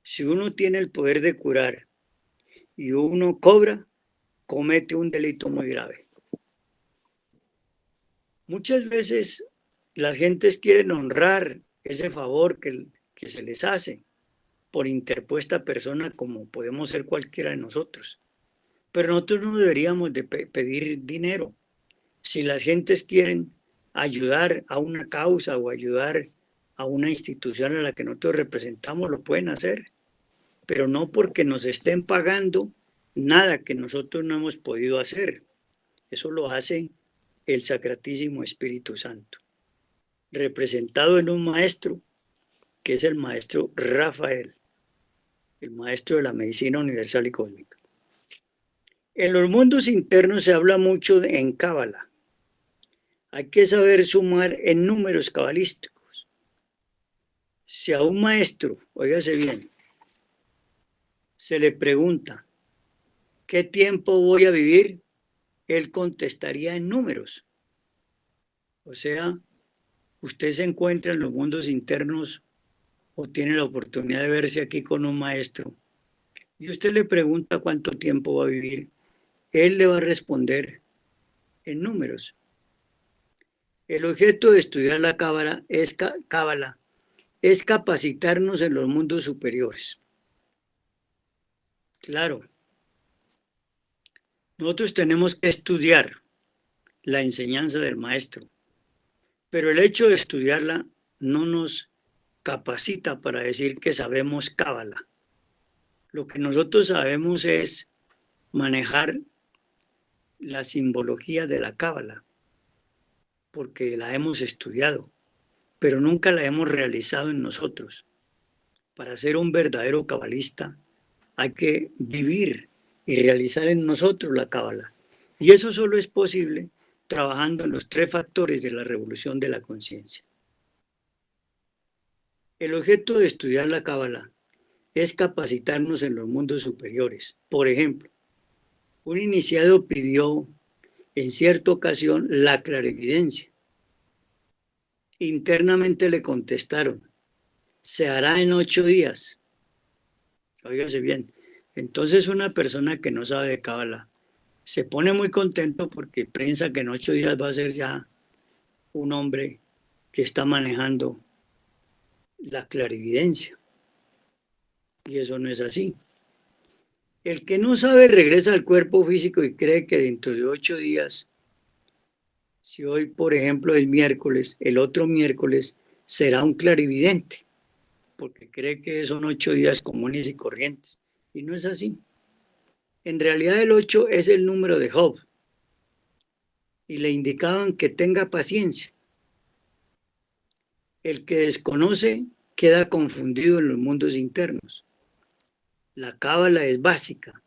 [SPEAKER 1] Si uno tiene el poder de curar y uno cobra, comete un delito muy grave. Muchas veces las gentes quieren honrar ese favor que se les hace por interpuesta persona, como podemos ser cualquiera de nosotros. Pero nosotros no deberíamos de pedir dinero. Si las gentes quieren ayudar a una causa o ayudar a una institución a la que nosotros representamos, lo pueden hacer, pero no porque nos estén pagando nada que nosotros no hemos podido hacer. Eso lo hace el Sacratísimo Espíritu Santo, representado en un maestro, que es el maestro Rafael, el maestro de la medicina universal y cósmica. En los mundos internos se habla mucho en Cábala. Hay que saber sumar en números cabalísticos. Si a un maestro, óigase bien, se le pregunta, ¿qué tiempo voy a vivir? Él contestaría en números. O sea, usted se encuentra en los mundos internos o tiene la oportunidad de verse aquí con un maestro y usted le pregunta cuánto tiempo va a vivir, él le va a responder en números. El objeto de estudiar la cábala es capacitarnos en los mundos superiores. Claro, nosotros tenemos que estudiar la enseñanza del maestro, pero el hecho de estudiarla no nos capacita para decir que sabemos cábala. Lo que nosotros sabemos es manejar la simbología de la cábala, porque la hemos estudiado, pero nunca la hemos realizado en nosotros. Para ser un verdadero cabalista hay que vivir y realizar en nosotros la cábala. Y eso solo es posible trabajando en los 3 factores de la revolución de la conciencia. El objeto de estudiar la cábala es capacitarnos en los mundos superiores. Por ejemplo, un iniciado pidió en cierta ocasión la clarividencia. Internamente le contestaron, se hará en 8 días. Óigase bien. Entonces una persona que no sabe de cábala se pone muy contento porque piensa que en 8 días va a ser ya un hombre que está manejando la clarividencia. Y eso no es así. El que no sabe regresa al cuerpo físico y cree que dentro de 8 días, si hoy por ejemplo es miércoles, el otro miércoles será un clarividente, porque cree que son 8 días comunes y corrientes. Y no es así. En realidad el 8 es el número de Job. Y le indicaban que tenga paciencia. El que desconoce queda confundido en los mundos internos. La cábala es básica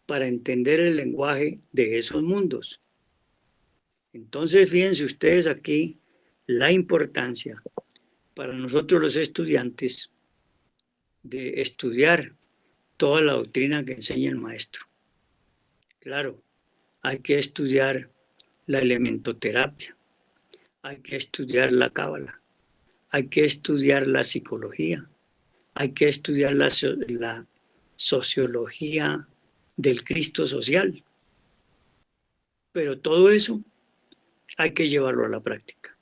[SPEAKER 1] para entender el lenguaje de esos mundos. Entonces, fíjense ustedes aquí la importancia para nosotros los estudiantes de estudiar toda la doctrina que enseña el maestro. Claro, hay que estudiar la elementoterapia, hay que estudiar la cábala, hay que estudiar la psicología, hay que estudiar la sociología del Cristo social. Pero todo eso hay que llevarlo a la práctica.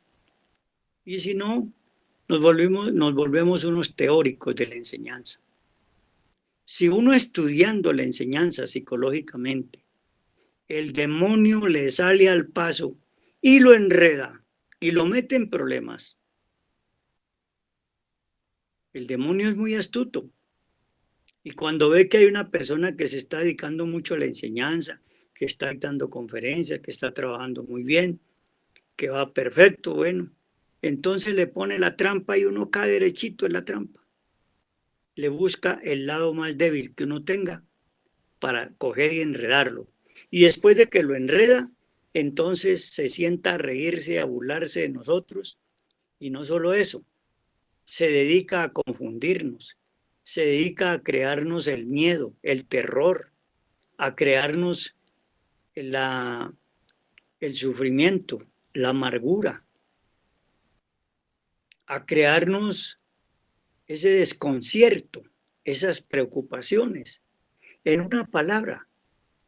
[SPEAKER 1] Y si no, nos volvemos unos teóricos de la enseñanza. Si uno estudiando la enseñanza psicológicamente, el demonio le sale al paso y lo enreda y lo mete en problemas. El demonio es muy astuto. Y cuando ve que hay una persona que se está dedicando mucho a la enseñanza, que está dando conferencias, que está trabajando muy bien, que va perfecto, bueno, entonces le pone la trampa y uno cae derechito en la trampa. Le busca el lado más débil que uno tenga para coger y enredarlo. Y después de que lo enreda, entonces se sienta a reírse, a burlarse de nosotros. Y no solo eso, se dedica a confundirnos, se dedica a crearnos el miedo, el terror, a crearnos el sufrimiento, la amargura, a crearnos ese desconcierto, esas preocupaciones. En una palabra,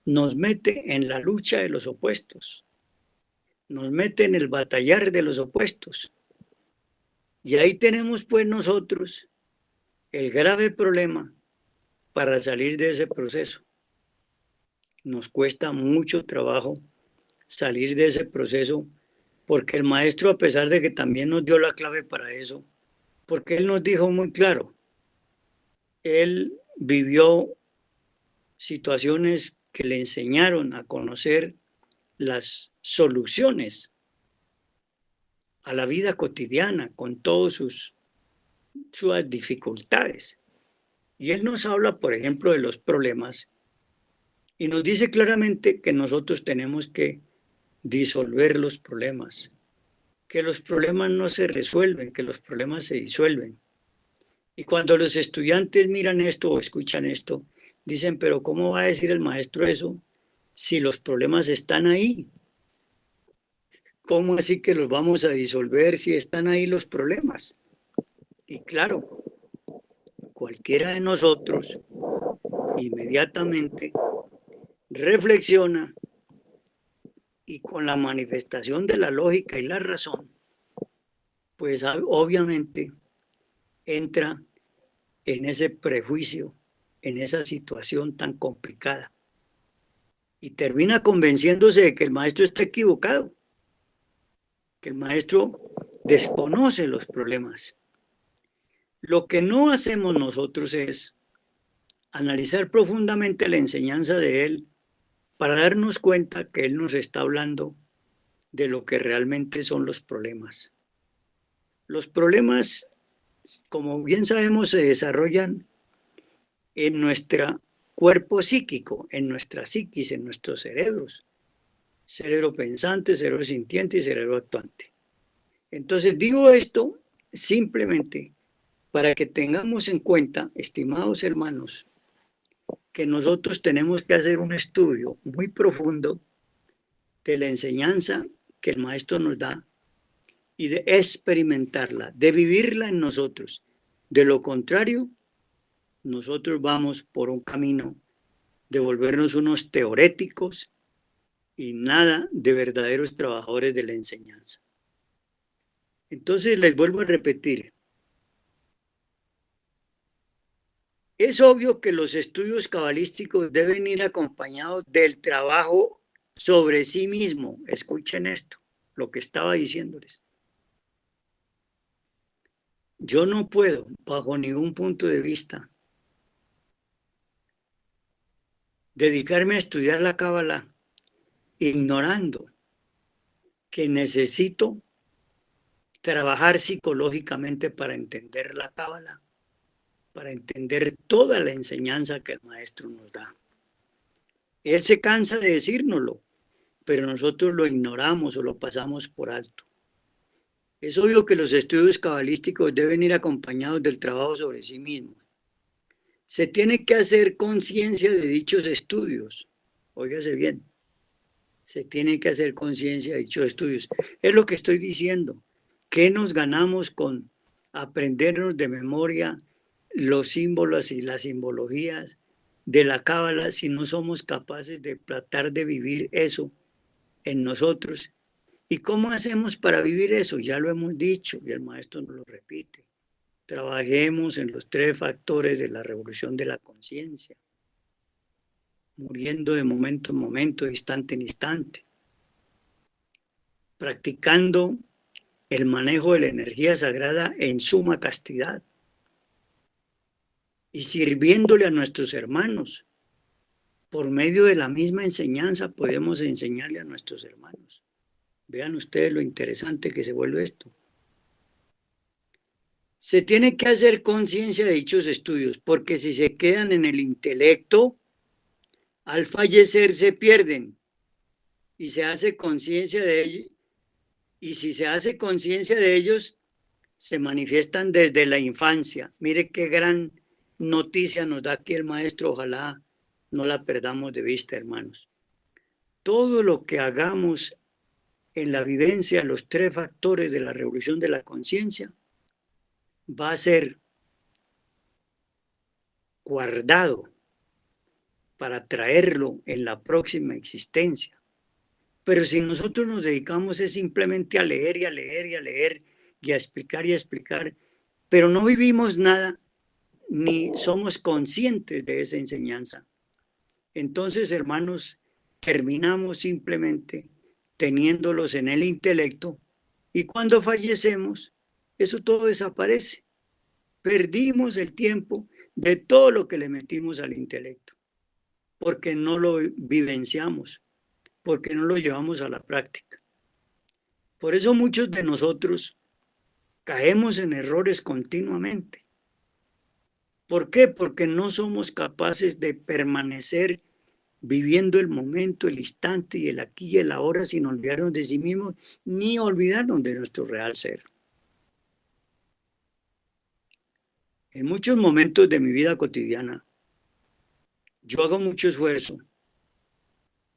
[SPEAKER 1] nos mete en la lucha de los opuestos, nos mete en el batallar de los opuestos. Y ahí tenemos pues nosotros el grave problema para salir de ese proceso. Nos cuesta mucho trabajo salir de ese proceso porque el maestro, a pesar de que también nos dio la clave para eso, porque él nos dijo muy claro, él vivió situaciones que le enseñaron a conocer las soluciones a la vida cotidiana con todas sus dificultades. Y él nos habla, por ejemplo, de los problemas y nos dice claramente que nosotros tenemos que disolver los problemas, que los problemas no se resuelven, que los problemas se disuelven. Y cuando los estudiantes miran esto o escuchan esto, dicen, pero ¿cómo va a decir el maestro eso si los problemas están ahí? ¿Cómo así que los vamos a disolver si están ahí los problemas? Y claro, cualquiera de nosotros inmediatamente reflexiona y con la manifestación de la lógica y la razón, pues obviamente entra en ese prejuicio, en esa situación tan complicada y termina convenciéndose de que el maestro está equivocado, que el maestro desconoce los problemas. Lo que no hacemos nosotros es analizar profundamente la enseñanza de él para darnos cuenta que él nos está hablando de lo que realmente son los problemas. Los problemas, como bien sabemos, se desarrollan en nuestro cuerpo psíquico, en nuestra psiquis, en nuestros cerebros. Cerebro pensante, cerebro sintiente y cerebro actuante. Entonces digo esto simplemente para que tengamos en cuenta, estimados hermanos, que nosotros tenemos que hacer un estudio muy profundo de la enseñanza que el maestro nos da y de experimentarla, de vivirla en nosotros. De lo contrario, nosotros vamos por un camino de volvernos unos teoréticos y nada de verdaderos trabajadores de la enseñanza. Entonces les vuelvo a repetir, es obvio que los estudios cabalísticos deben ir acompañados del trabajo sobre sí mismo. Escuchen esto, lo que estaba diciéndoles. Yo no puedo, bajo ningún punto de vista, dedicarme a estudiar la Cábala ignorando que necesito trabajar psicológicamente para entender la Cábala, para entender toda la enseñanza que el maestro nos da. Él se cansa de decírnoslo, pero nosotros lo ignoramos o lo pasamos por alto. Es obvio que los estudios cabalísticos deben ir acompañados del trabajo sobre sí mismos. Se tiene que hacer conciencia de dichos estudios. Óigase bien, se tiene que hacer conciencia de dichos estudios. Es lo que estoy diciendo. ¿Qué nos ganamos con aprendernos de memoria los símbolos y las simbologías de la Cábala si no somos capaces de tratar de vivir eso en nosotros? ¿Y cómo hacemos para vivir eso? Ya lo hemos dicho y el maestro nos lo repite. Trabajemos en los 3 factores de la revolución de la conciencia, muriendo de momento en momento, de instante en instante, practicando el manejo de la energía sagrada en suma castidad y sirviéndole a nuestros hermanos. Por medio de la misma enseñanza podemos enseñarle a nuestros hermanos. Vean ustedes lo interesante que se vuelve esto. Se tiene que hacer conciencia de dichos estudios, porque si se quedan en el intelecto, al fallecer se pierden y se hace conciencia de ellos. Y si se hace conciencia de ellos, se manifiestan desde la infancia. Mire qué gran noticia nos da aquí el maestro, ojalá no la perdamos de vista, hermanos. Todo lo que hagamos en la vivencia, los 3 factores de la revolución de la conciencia, va a ser guardado para traerlo en la próxima existencia. Pero si nosotros nos dedicamos es simplemente a leer y a leer y a leer y a explicar, pero no vivimos nada ni somos conscientes de esa enseñanza, entonces, hermanos, terminamos simplemente teniéndolos en el intelecto y cuando fallecemos, eso todo desaparece. Perdimos el tiempo de todo lo que le metimos al intelecto, porque no lo vivenciamos, porque no lo llevamos a la práctica. Por eso muchos de nosotros caemos en errores continuamente. ¿Por qué? Porque no somos capaces de permanecer viviendo el momento, el instante y el aquí y el ahora sin olvidarnos de sí mismos ni olvidarnos de nuestro real ser. En muchos momentos de mi vida cotidiana, yo hago mucho esfuerzo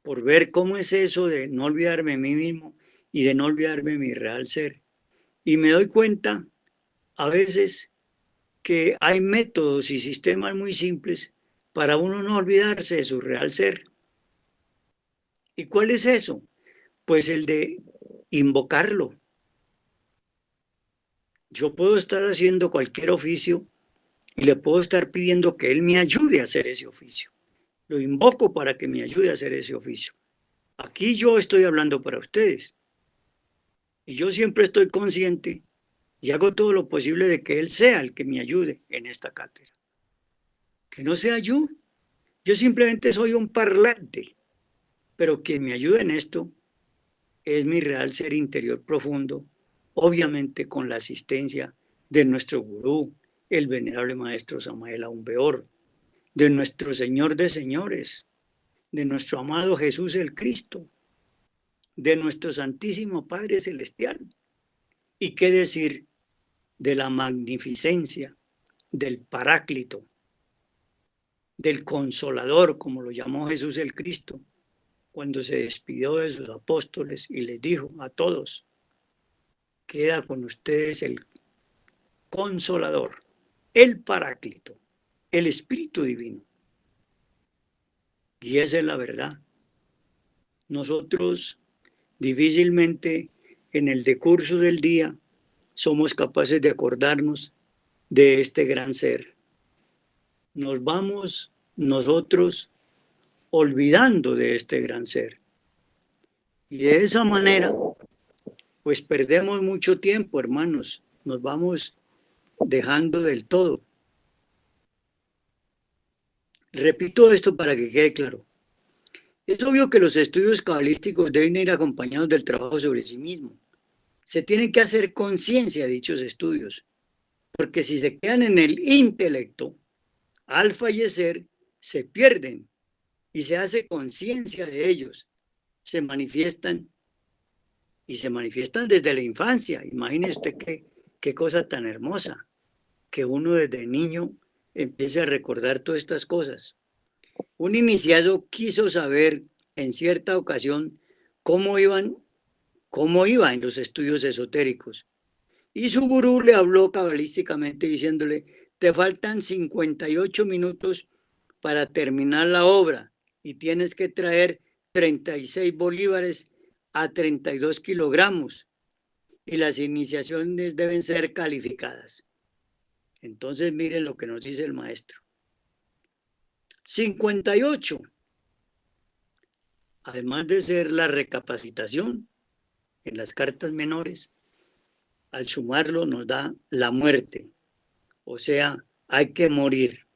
[SPEAKER 1] por ver cómo es eso de no olvidarme de mí mismo y de no olvidarme de mi real ser. Y me doy cuenta a veces que hay métodos y sistemas muy simples para uno no olvidarse de su real ser. ¿Y cuál es eso? Pues el de invocarlo. Yo puedo estar haciendo cualquier oficio y le puedo estar pidiendo que él me ayude a hacer ese oficio. Lo invoco para que me ayude a hacer ese oficio. Aquí yo estoy hablando para ustedes. Y yo siempre estoy consciente y hago todo lo posible de que él sea el que me ayude en esta cátedra. Que no sea yo. Yo simplemente soy un parlante. Pero quien me ayuda en esto es mi real ser interior profundo, obviamente con la asistencia de nuestro gurú, el venerable maestro Samael Aun Weor, de nuestro Señor de señores, de nuestro amado Jesús el Cristo, de nuestro Santísimo Padre Celestial. Y qué decir de la magnificencia del Paráclito, del Consolador, como lo llamó Jesús el Cristo, cuando se despidió de sus apóstoles y les dijo a todos: queda con ustedes el Consolador, el Paráclito, el Espíritu Divino. Y esa es la verdad. Nosotros difícilmente en el decurso del día somos capaces de acordarnos de este gran ser. Nos vamos nosotros olvidando de este gran ser. Y de esa manera, pues perdemos mucho tiempo, hermanos. Nos vamos dejando del todo. Repito esto para que quede claro. Es obvio que los estudios cabalísticos deben ir acompañados del trabajo sobre sí mismo. Se tiene que hacer conciencia de dichos estudios, porque si se quedan en el intelecto, al fallecer se pierden y se hace conciencia de ellos. Se manifiestan y se manifiestan desde la infancia. Imagínese usted qué cosa tan hermosa, que uno desde niño empiece a recordar todas estas cosas. Un iniciado quiso saber en cierta ocasión cómo iba en los estudios esotéricos. Y su gurú le habló cabalísticamente diciéndole: te faltan 58 minutos para terminar la obra y tienes que traer 36 bolívares a 32 kilogramos y las iniciaciones deben ser calificadas. Entonces miren lo que nos dice el maestro. 58, además de ser la recapacitación en las cartas menores, al sumarlo nos da la muerte. O sea, hay que morir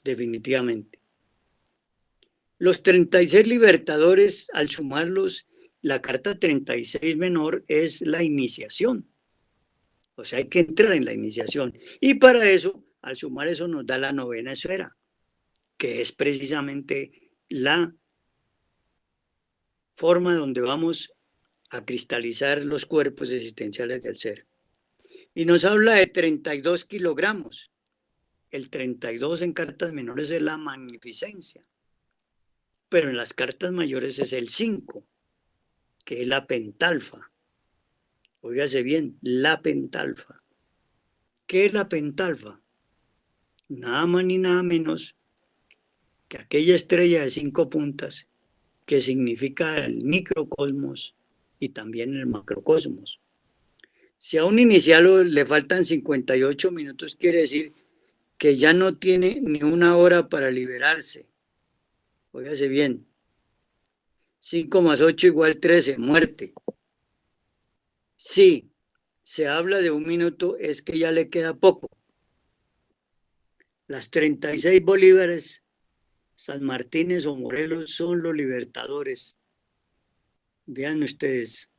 [SPEAKER 1] definitivamente. Los 36 libertadores, al sumarlos, la carta 36 menor es la iniciación. O sea, hay que entrar en la iniciación. Y para eso, al sumar eso, nos da la novena esfera, que es precisamente la forma donde vamos a cristalizar los cuerpos existenciales del ser. Y nos habla de 32 kilogramos. El 32 en cartas menores es la magnificencia, pero en las cartas mayores es el 5, que es la pentalfa. Óigase bien, la pentalfa. ¿Qué es la pentalfa? Nada más ni nada menos que aquella estrella de 5 puntas que significa el microcosmos y también el macrocosmos. Si a un iniciado le faltan 58 minutos, quiere decir que ya no tiene ni una hora para liberarse. Óigase bien. 5 más 8 igual 13, muerte. Sí, se habla de un minuto, es que ya le queda poco. Las 36 bolívares, San Martínez o Morelos son los libertadores. Vean ustedes,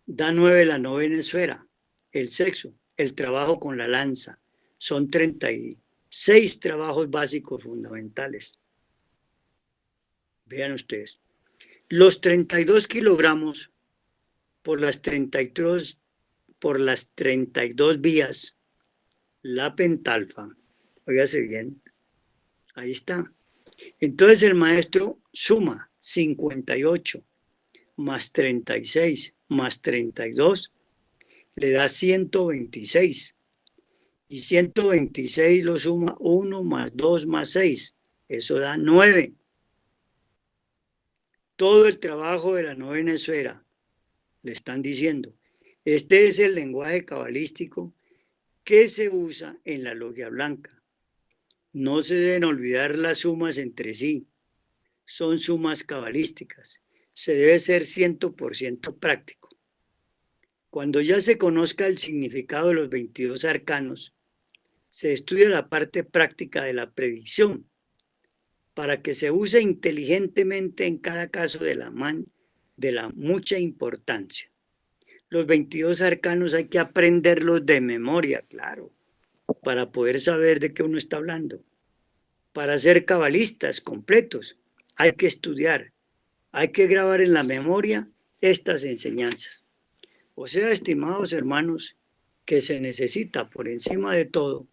[SPEAKER 1] da 9 la novena esfera, el sexo, el trabajo con la lanza. Son 36 trabajos básicos fundamentales. Vean ustedes, los 32 kilogramos por las 32 vías, la pentalfa. Óigase bien, ahí está. Entonces el maestro suma 58 más 36 más 32, le da 126. Y 126 lo suma 1 más 2 más 6, eso da 9. Todo el trabajo de la novena esfera, le están diciendo. Este es el lenguaje cabalístico que se usa en la logia blanca. No se deben olvidar las sumas entre sí. Son sumas cabalísticas. Se debe ser 100% práctico. Cuando ya se conozca el significado de los 22 arcanos, se estudia la parte práctica de la predicción para que se use inteligentemente en cada caso de la mucha importancia. Los 22 arcanos hay que aprenderlos de memoria, claro, para poder saber de qué uno está hablando. Para ser cabalistas completos hay que estudiar, hay que grabar en la memoria estas enseñanzas. O sea, estimados hermanos, que se necesita por encima de todo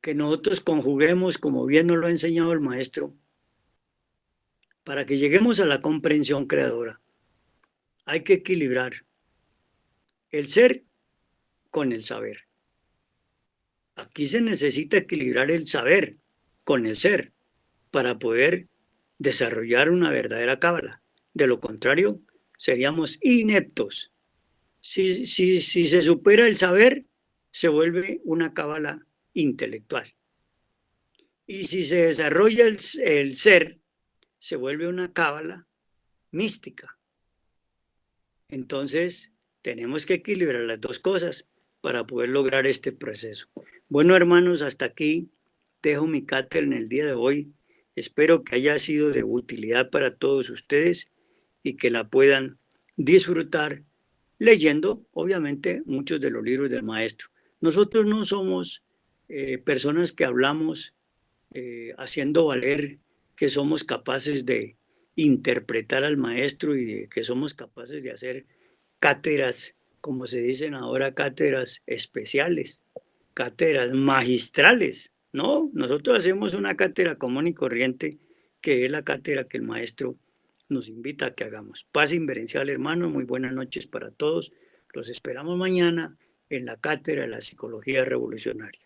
[SPEAKER 1] que nosotros conjuguemos, como bien nos lo ha enseñado el maestro, para que lleguemos a la comprensión creadora. Hay que equilibrar el ser con el saber. Aquí se necesita equilibrar el saber con el ser para poder desarrollar una verdadera cábala. De lo contrario, seríamos ineptos. Si se supera el saber, se vuelve una cábala intelectual. Y si se desarrolla el ser, se vuelve una cábala mística. Entonces, tenemos que equilibrar las dos cosas para poder lograr este proceso. Bueno, hermanos, hasta aquí dejo mi cátedra en el día de hoy. Espero que haya sido de utilidad para todos ustedes y que la puedan disfrutar leyendo, obviamente, muchos de los libros del maestro. Nosotros no somos personas que hablamos haciendo valer que somos capaces de interpretar al maestro y que somos capaces de hacer cátedras, como se dicen ahora, cátedras especiales, cátedras magistrales. No, nosotros hacemos una cátedra común y corriente, que es la cátedra que el maestro nos invita a que hagamos. Paz inverencial, hermano, muy buenas noches para todos. Los esperamos mañana en la cátedra de la psicología revolucionaria.